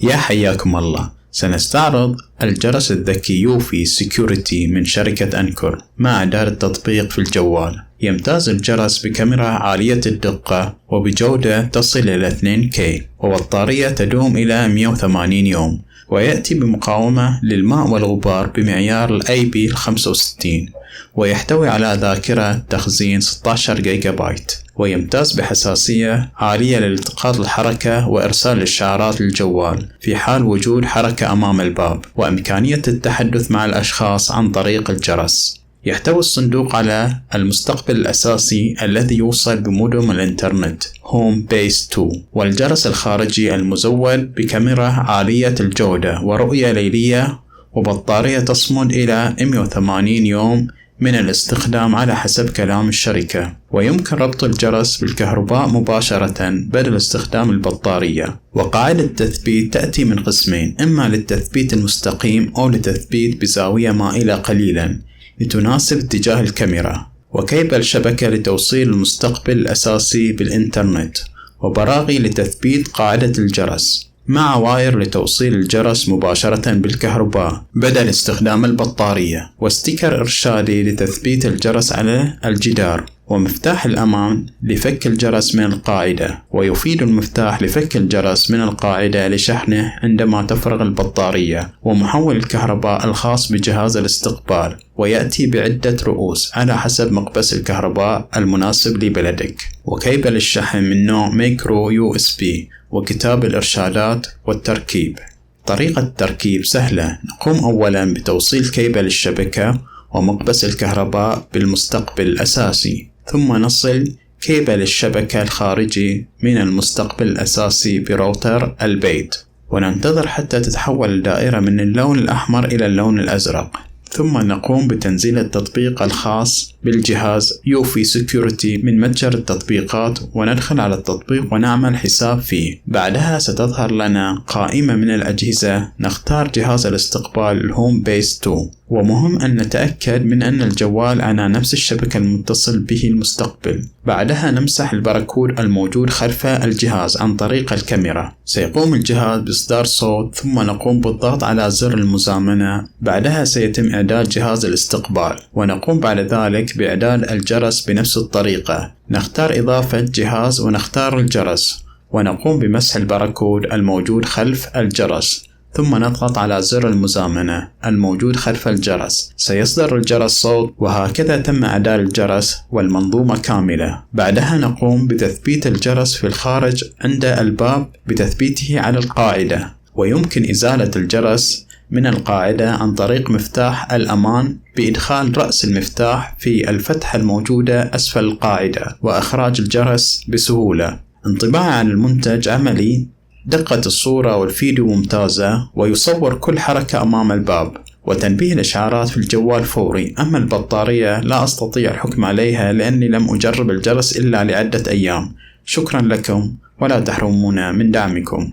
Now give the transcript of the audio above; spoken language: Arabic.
يا حياكم الله. سنستعرض الجرس الذكي يوفي سيكوريتي من شركة أنكر مع إعداد التطبيق في الجوال. يمتاز الجرس بكاميرا عالية الدقة وبجودة تصل إلى 2K، وبطارية تدوم إلى 180 يوم، ويأتي بمقاومة للماء والغبار بمعيار IP65، ويحتوي على ذاكرة تخزين 16 جيجا بايت، ويمتاز بحساسية عالية لالتقاط الحركة وإرسال الإشعارات للجوال في حال وجود حركة أمام الباب، وإمكانية التحدث مع الأشخاص عن طريق الجرس. يحتوي الصندوق على المستقبل الأساسي الذي يوصل بمودم الإنترنت Home Base 2، والجرس الخارجي المزود بكاميرا عالية الجودة ورؤية ليلية، وبطارية تصمد إلى 180 يوم من الاستخدام على حسب كلام الشركة. ويمكن ربط الجرس بالكهرباء مباشرة بدل استخدام البطارية. وقاعدة التثبيت تأتي من قسمين، إما للتثبيت المستقيم أو للتثبيت بزاوية مائلة قليلا لتناسب اتجاه الكاميرا، وكيبل شبكة لتوصيل المستقبل الأساسي بالإنترنت، وبراغي لتثبيت قاعدة الجرس، مع واير لتوصيل الجرس مباشرة بالكهرباء بدل استخدام البطارية، وستيكر إرشادي لتثبيت الجرس على الجدار، ومفتاح الأمان لفك الجرس من القاعدة. ويفيد المفتاح لفك الجرس من القاعدة لشحنه عندما تفرغ البطارية، ومحول الكهرباء الخاص بجهاز الاستقبال، ويأتي بعدة رؤوس على حسب مقبس الكهرباء المناسب لبلدك، وكيبل الشحن من نوع ميكرو USB، وكتاب الإرشادات والتركيب. طريقة التركيب سهلة. نقوم أولا بتوصيل كيبل الشبكة ومقبس الكهرباء بالمستقبل الأساسي، ثم نصل كيبل الشبكة الخارجي من المستقبل الأساسي براوتر البيت، وننتظر حتى تتحول الدائرة من اللون الأحمر إلى اللون الأزرق، ثم نقوم بتنزيل التطبيق الخاص بالجهاز يوفي سيكوريتي من متجر التطبيقات، وندخل على التطبيق ونعمل حساب فيه. بعدها ستظهر لنا قائمة من الأجهزة، نختار جهاز الاستقبال الهوم بيس 2، ومهم أن نتأكد من أن الجوال على نفس الشبكة المتصل به المستقبل. بعدها نمسح الباركود الموجود خلف الجهاز عن طريق الكاميرا. سيقوم الجهاز بإصدار صوت، ثم نقوم بالضغط على زر المزامنة. بعدها سيتم إعداد جهاز الاستقبال، ونقوم بعد ذلك بإعداد الجرس بنفس الطريقة. نختار إضافة جهاز ونختار الجرس، ونقوم بمسح الباركود الموجود خلف الجرس، ثم نضغط على زر المزامنة الموجود خلف الجرس. سيصدر الجرس صوت، وهكذا تم إعداد الجرس والمنظومة كاملة. بعدها نقوم بتثبيت الجرس في الخارج عند الباب بتثبيته على القاعدة، ويمكن إزالة الجرس من القاعدة عن طريق مفتاح الأمان بإدخال رأس المفتاح في الفتحة الموجودة أسفل القاعدة، وإخراج الجرس بسهولة. انطباع عن المنتج عملي، دقة الصورة والفيديو ممتازة، ويصور كل حركة أمام الباب، وتنبيه الإشعارات في الجوال فوري. أما البطارية لا أستطيع الحكم عليها لأني لم أجرب الجرس إلا لعدة أيام. شكرا لكم، ولا تحرمونا من دعمكم.